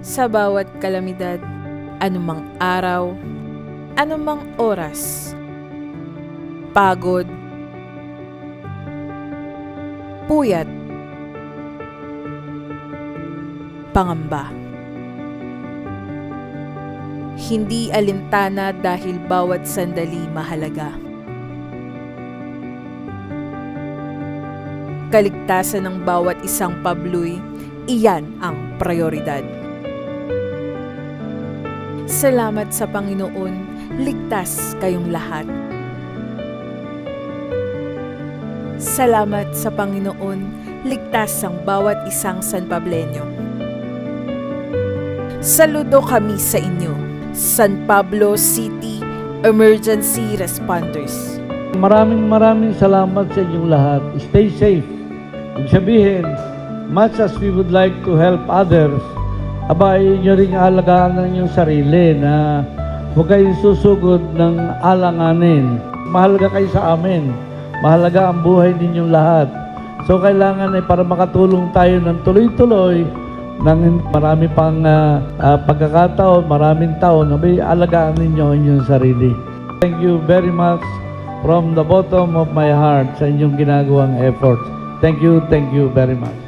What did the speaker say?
sa bawat kalamidad, anumang araw, anumang oras, pagod, puyat, pangamba. Hindi alintana dahil bawat sandali mahalaga. Kaligtasan ng bawat isang pabloy, iyan ang prioridad. Salamat sa Panginoon, ligtas kayong lahat. Salamat sa Panginoon, ligtas ang bawat isang San Pableño. Saludo kami sa inyo, San Pablo City Emergency Responders. Maraming salamat sa inyong lahat. Stay safe. Ibig sabihin, much as we would like to help others, abay nyo rin alagaan ng inyong sarili na huwag kayong susugod ng alanganin. Mahalaga kayo sa amin. Mahalaga ang buhay ninyong lahat. So kailangan ay para makatulong tayo ng tuloy-tuloy ng marami pang pagkakataon, maraming taon, abay alagaan ninyo inyong sarili. Thank you very much from the bottom of my heart sa inyong ginagawang efforts. Thank you very much.